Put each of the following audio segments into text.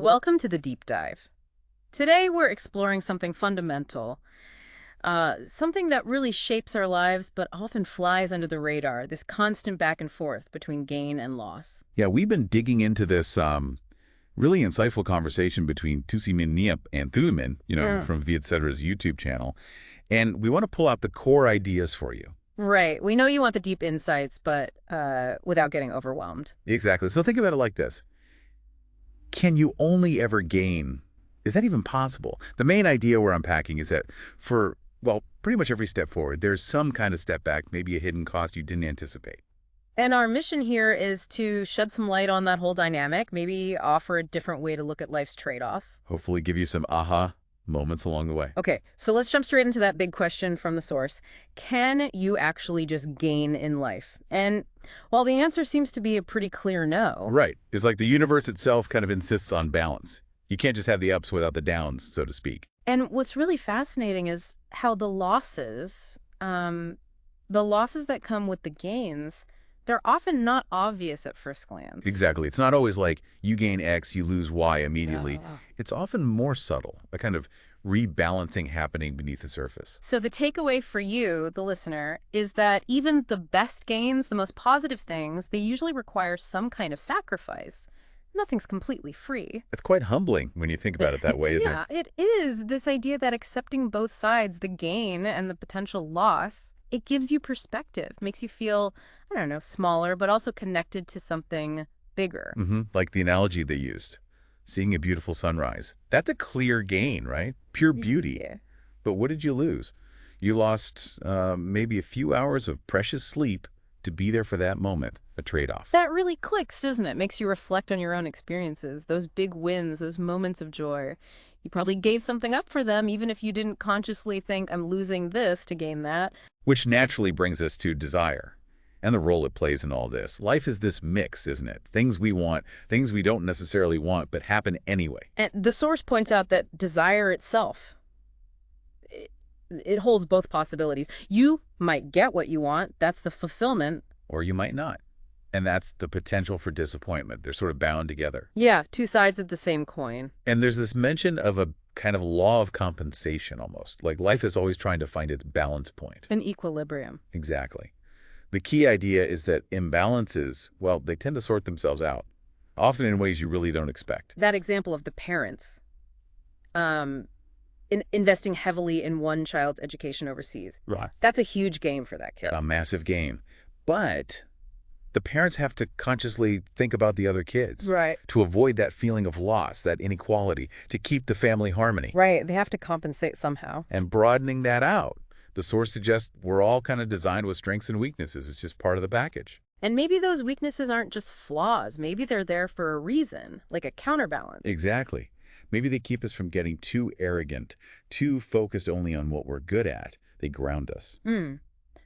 Welcome to the deep dive. Today we're exploring something fundamental, something that really shapes our lives but often flies under the radar, this constant back and forth between gain and loss. Yeah, we've been digging into this really insightful conversation between Minh Niệm and Thùy, from Vietcetera's YouTube channel. And we want to pull out the core ideas for you. Right. We know you want the deep insights, but without getting overwhelmed. Exactly. So think about it like this. Can you only ever gain? Is that even possible? The main idea we're unpacking is that for, well, pretty much every step forward, there's some kind of step back, maybe a hidden cost you didn't anticipate. And our mission here is to shed some light on that whole dynamic, maybe offer a different way to look at life's trade-offs. Hopefully give you some aha moments along the way. Okay, so let's jump straight into that big question from the source. Can you actually just gain in life? And while the answer seems to be a pretty clear no. Right. It's like the universe itself kind of insists on balance. You can't just have the ups without the downs, so to speak. And what's really fascinating is how the losses that come with the gains, they're often not obvious at first glance. Exactly. It's not always like you gain X, you lose Y immediately. Yeah. It's often more subtle, a kind of rebalancing happening beneath the surface. So the takeaway for you, the listener, is that even the best gains, the most positive things, they usually require some kind of sacrifice. Nothing's completely free. It's quite humbling when you think about it that way, isn't Yeah, it? it is. This idea that accepting both sides, the gain and the potential loss, it gives you perspective, makes you feel, I don't know, smaller, but also connected to something bigger. Like the analogy they used, seeing a beautiful sunrise. That's a clear gain, right? Pure beauty. Yeah. But what did you lose? You lost maybe a few hours of precious sleep to be there for that moment, a trade-off. That really clicks, doesn't it? Makes you reflect on your own experiences, those big wins, those moments of joy. You probably gave something up for them, even if you didn't consciously think, I'm losing this to gain that. Which naturally brings us to desire and the role it plays in all this. Life is this mix, isn't it? Things we want, things we don't necessarily want, but happen anyway. And the source points out that desire itself, it holds both possibilities. You might get what you want. That's the fulfillment. Or you might not. And that's the potential for disappointment. They're sort of bound together. Yeah, two sides of the same coin. And there's this mention of a kind of law of compensation almost. Like life is always trying to find its balance point. An equilibrium. Exactly. The key idea is that imbalances, well, they tend to sort themselves out, often in ways you really don't expect. That example of the parents investing heavily in one child's education overseas. Right. That's a huge gain for that kid. A massive gain. But the parents have to consciously think about the other kids. Right. To avoid that feeling of loss, that inequality, to keep the family harmony. Right. They have to compensate somehow. And broadening that out. The source suggests we're all kind of designed with strengths and weaknesses. It's just part of the package. And maybe those weaknesses aren't just flaws. Maybe they're there for a reason, like a counterbalance. Exactly. Maybe they keep us from getting too arrogant, too focused only on what we're good at. They ground us.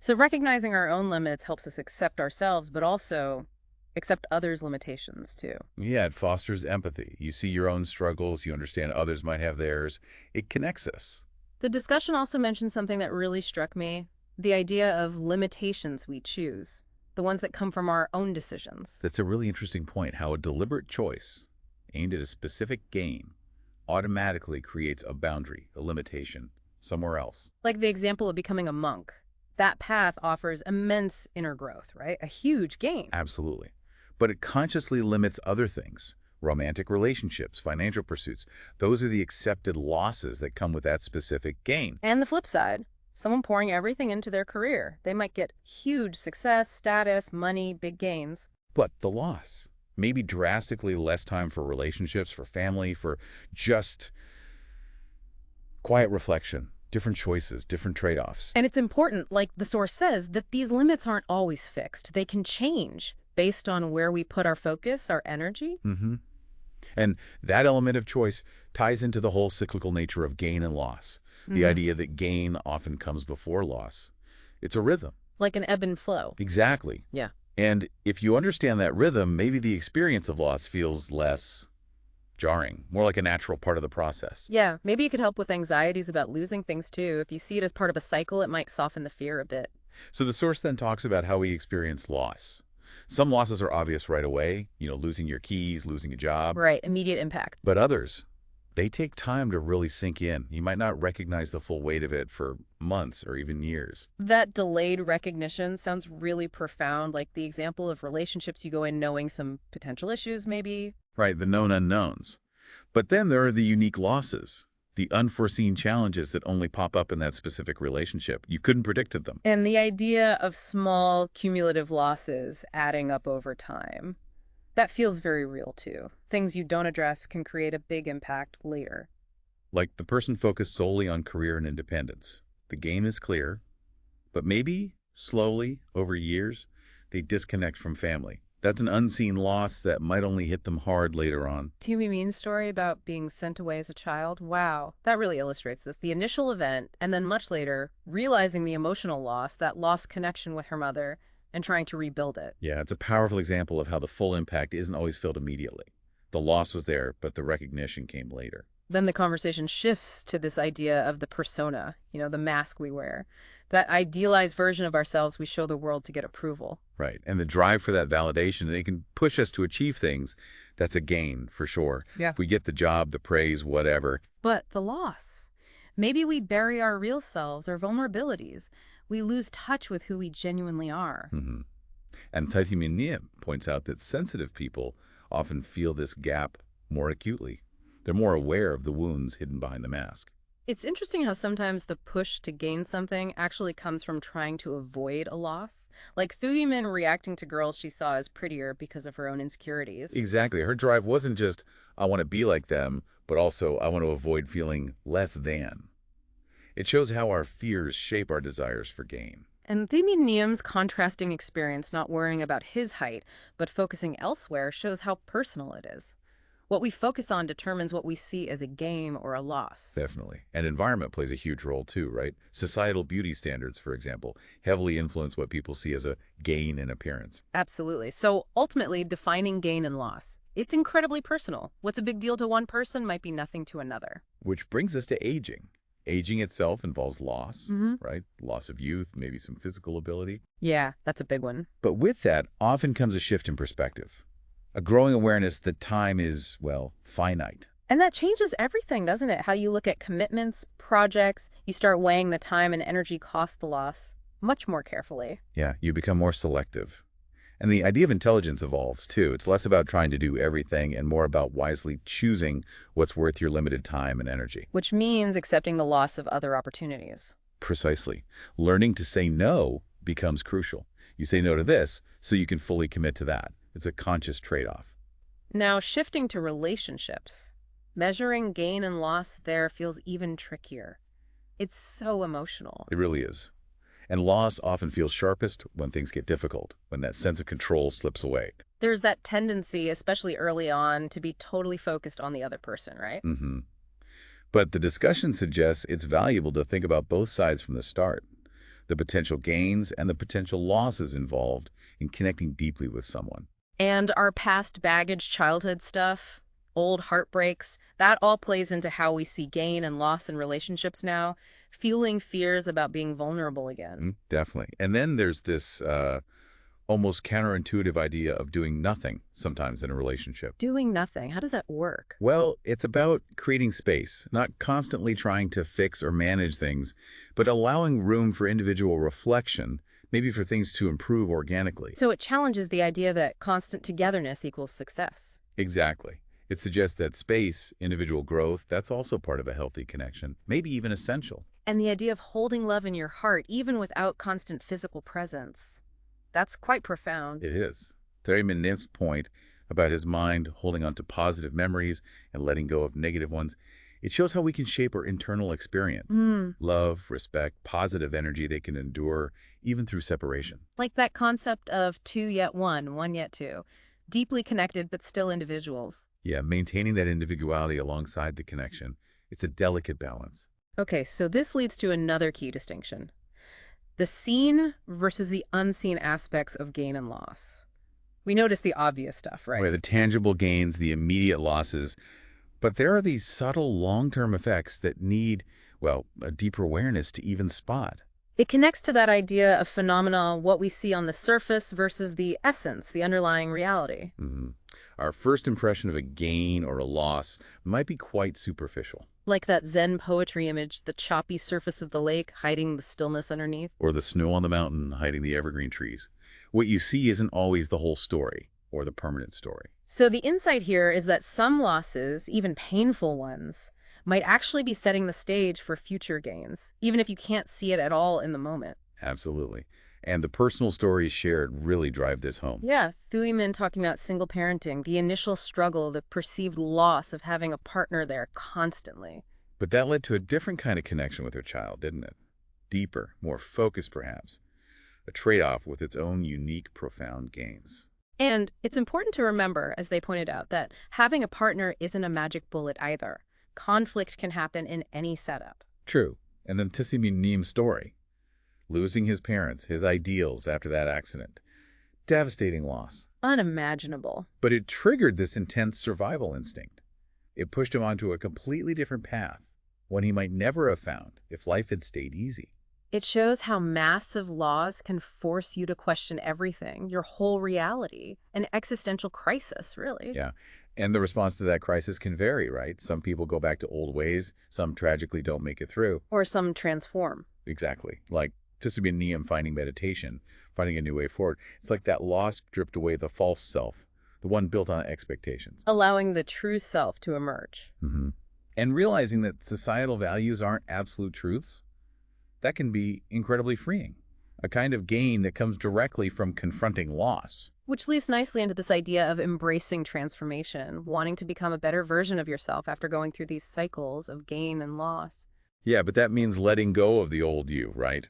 So recognizing our own limits helps us accept ourselves, but also accept others' limitations too. Yeah, it fosters empathy. You see your own struggles. You understand others might have theirs. It connects us. The discussion also mentioned something that really struck me, the idea of limitations we choose, the ones that come from our own decisions. That's a really interesting point, how a deliberate choice aimed at a specific gain automatically creates a boundary, a limitation, somewhere else. Like the example of becoming a monk. That path offers immense inner growth, right? A huge gain. Absolutely. But it consciously limits other things. Romantic relationships, financial pursuits. Those are the accepted losses that come with that specific gain. And the flip side, someone pouring everything into their career. They might get huge success, status, money, big gains. But the loss, maybe drastically less time for relationships, for family, for just quiet reflection, different choices, different trade-offs. And it's important, like the source says, that these limits aren't always fixed. They can change based on where we put our focus, our energy. And that element of choice ties into the whole cyclical nature of gain and loss. The idea that gain often comes before loss. It's a rhythm. Like an ebb and flow. Exactly. Yeah. And if you understand that rhythm, maybe the experience of loss feels less jarring, more like a natural part of the process. Yeah, maybe it could help with anxieties about losing things too. If you see it as part of a cycle, it might soften the fear a bit. So the source then talks about how we experience loss. Some losses are obvious right away, losing your keys, losing a job. Right, immediate impact. But others, they take time to really sink in. You might not recognize the full weight of it for months or even years. That delayed recognition sounds really profound, like the example of relationships you go in knowing some potential issues, maybe. Right, the known unknowns. But then there are the unique losses, the unforeseen challenges that only pop up in that specific relationship. You couldn't predict them. And the idea of small cumulative losses adding up over time. That feels very real too. Things you don't address can create a big impact later. Like the person focused solely on career and independence. The game is clear, but maybe, slowly, over years, they disconnect from family. That's an unseen loss that might only hit them hard later on. Thùy Minh's story about being sent away as a child, wow, that really illustrates this. The initial event, and then much later, realizing the emotional loss, that lost connection with her mother, and trying to rebuild it. Yeah, it's a powerful example of how the full impact isn't always felt immediately. The loss was there, but the recognition came later. Then the conversation shifts to this idea of the persona, the mask we wear, that idealized version of ourselves we show the world to get approval. Right, and the drive for that validation, it can push us to achieve things. That's a gain, for sure. Yeah. If we get the job, the praise, whatever. But the loss. Maybe we bury our real selves or vulnerabilities. We lose touch with who we genuinely are. And Thầy Niệm points out that sensitive people often feel this gap more acutely. They're more aware of the wounds hidden behind the mask. It's interesting how sometimes the push to gain something actually comes from trying to avoid a loss. Like Thùy Minh reacting to girls she saw as prettier because of her own insecurities. Exactly. Her drive wasn't just, I want to be like them, but also I want to avoid feeling less than. It shows how our fears shape our desires for gain. And Thùy Niam's contrasting experience, not worrying about his height, but focusing elsewhere, shows how personal it is. What we focus on determines what we see as a gain or a loss. Definitely. And environment plays a huge role too, right? Societal beauty standards, for example, heavily influence what people see as a gain in appearance. Absolutely. So ultimately, defining gain and loss, it's incredibly personal. What's a big deal to one person might be nothing to another. Which brings us to aging. Aging itself involves loss, right? Loss of youth, maybe some physical ability. Yeah, that's a big one. But with that often comes a shift in perspective. A growing awareness that time is, well, finite. And that changes everything, doesn't it? How you look at commitments, projects, you start weighing the time and energy cost the loss much more carefully. Yeah, you become more selective. And the idea of intelligence evolves too. It's less about trying to do everything and more about wisely choosing what's worth your limited time and energy. Which means accepting the loss of other opportunities. Precisely. Learning to say no becomes crucial. You say no to this so you can fully commit to that. It's a conscious trade-off. Now, shifting to relationships, measuring gain and loss there feels even trickier. It's so emotional. It really is. And loss often feels sharpest when things get difficult, when that sense of control slips away. There's that tendency, especially early on, to be totally focused on the other person, right? But the discussion suggests it's valuable to think about both sides from the start. The potential gains and the potential losses involved in connecting deeply with someone. And our past baggage, childhood stuff, old heartbreaks, that all plays into how we see gain and loss in relationships now, feeling fears about being vulnerable again. Definitely. And then there's this almost counterintuitive idea of doing nothing sometimes in a relationship. Doing nothing, how does that work? Well, it's about creating space, not constantly trying to fix or manage things, but allowing room for individual reflection, maybe for things to improve organically. So it challenges the idea that constant togetherness equals success. Exactly. It suggests that space, individual growth, that's also part of a healthy connection, maybe even essential. And the idea of holding love in your heart, even without constant physical presence. That's quite profound. It is. Thầy Niệm point about his mind holding on to positive memories and letting go of negative ones, it shows how we can shape our internal experience. Love, respect, positive energy they can endure even through separation. Like that concept of two yet one, one yet two. Deeply connected, but still individuals. Yeah, maintaining that individuality alongside the connection. It's a delicate balance. Okay, so this leads to another key distinction. The seen versus the unseen aspects of gain and loss. We notice the obvious stuff, right? Where the tangible gains, the immediate losses. But there are these subtle long-term effects that need, well, a deeper awareness to even spot. It connects to that idea of phenomena, what we see on the surface versus the essence, the underlying reality. Mhm. Our first impression of a gain or a loss might be quite superficial, Like that Zen poetry image, the choppy surface of the lake hiding the stillness underneath. or the snow on the mountain hiding the evergreen trees. What you see isn't always the whole story or the permanent story. So the insight here is that some losses, even painful ones, might actually be setting the stage for future gains, even if you can't see it at all in the moment. Absolutely. And the personal stories shared really drive this home. Yeah, Thùy talking about single parenting, the initial struggle, the perceived loss of having a partner there constantly. But that led to a different kind of connection with her child, didn't it? Deeper, more focused perhaps. A trade-off with its own unique, profound gains. And it's important to remember, as they pointed out, that having a partner isn't a magic bullet either. Conflict can happen in any setup. True. And then Niim's story. Losing his parents, his ideals after that accident. Devastating loss. Unimaginable. But it triggered this intense survival instinct. It pushed him onto a completely different path, one he might never have found if life had stayed easy. It shows how massive loss can force you to question everything, your whole reality, an existential crisis, really. Yeah. And the response to that crisis can vary, right? Some people go back to old ways. Some tragically don't make it through. Or some transform. Exactly. Like Niim finding meditation, finding a new way forward. It's like that loss stripped away the false self, the one built on expectations. Allowing the true self to emerge. Mm-hmm. And realizing that societal values aren't absolute truths, that can be incredibly freeing. A kind of gain that comes directly from confronting loss. Which leads nicely into this idea of embracing transformation, wanting to become a better version of yourself after going through these cycles of gain and loss. Yeah, but that means letting go of the old you, right?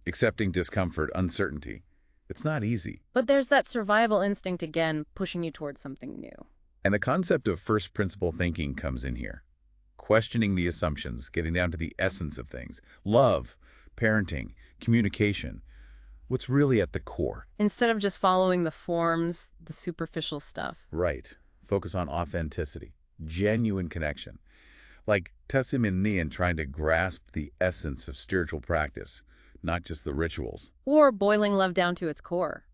Accepting discomfort, uncertainty. It's not easy. But there's that survival instinct again, pushing you towards something new. And the concept of first principle thinking comes in here. Questioning the assumptions, getting down to the essence of things. Love, parenting, communication. What's really at the core? Instead of just following the forms, the superficial stuff. Right. Focus on authenticity, genuine connection. Like Nian trying to grasp the essence of spiritual practice, not just the rituals. Or boiling love down to its core.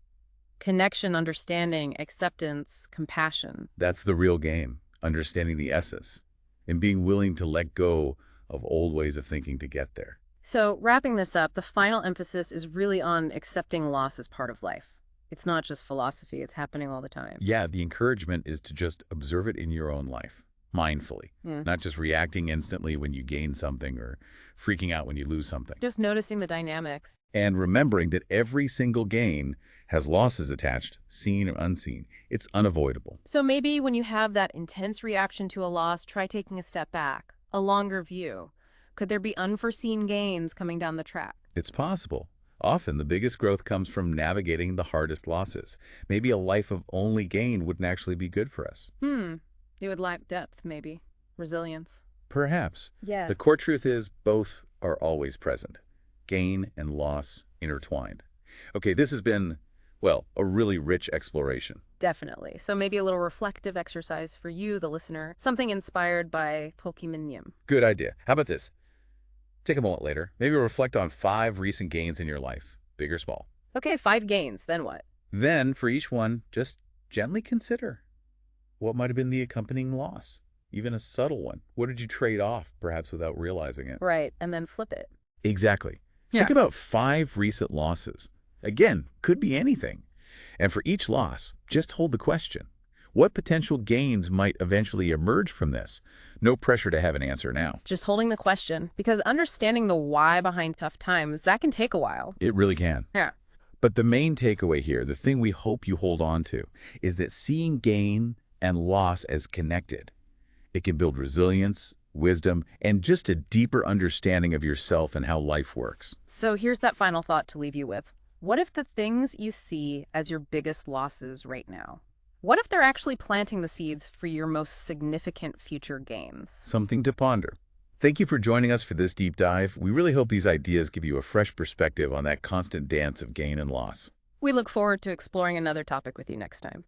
Connection, understanding, acceptance, compassion. That's the real game, understanding the essence, and being willing to let go of old ways of thinking to get there. So, wrapping this up, the final emphasis is really on accepting loss as part of life. It's not just philosophy, it's happening all the time. Yeah, the encouragement is to just observe it in your own life, mindfully, not just reacting instantly when you gain something or freaking out when you lose something. Just noticing the dynamics. And remembering that every single gain has losses attached, seen or unseen. It's unavoidable. So maybe when you have that intense reaction to a loss, try taking a step back, a longer view. Could there be unforeseen gains coming down the track? It's possible. Often the biggest growth comes from navigating the hardest losses. Maybe a life of only gain wouldn't actually be good for us. It would lack depth, maybe. Resilience. Perhaps. Yeah. The core truth is both are always present. Gain and loss intertwined. Okay, this has been, well, a really rich exploration. Definitely. So maybe a little reflective exercise for you, the listener. Something inspired by Niệm. Good idea. How about this? Take a moment later. Maybe reflect on 5 recent gains in your life, big or small. Okay, 5 gains. Then what? Then, for each one, just gently consider what might have been the accompanying loss, even a subtle one. What did you trade off, perhaps without realizing it? Right, and then flip it. Exactly. Yeah. Think about 5 recent losses. Again, could be anything. And for each loss, just hold the question. What potential gains might eventually emerge from this? No pressure to have an answer now. Just holding the question, because understanding the why behind tough times, that can take a while. It really can. Yeah. But the main takeaway here, the thing we hope you hold on to, is that seeing gain and loss as connected, it can build resilience, wisdom, and just a deeper understanding of yourself and how life works. So here's that final thought to leave you with. What if the things you see as your biggest losses right now, what if they're actually planting the seeds for your most significant future gains? Something to ponder. Thank you for joining us for this deep dive. We really hope these ideas give you a fresh perspective on that constant dance of gain and loss. We look forward to exploring another topic with you next time.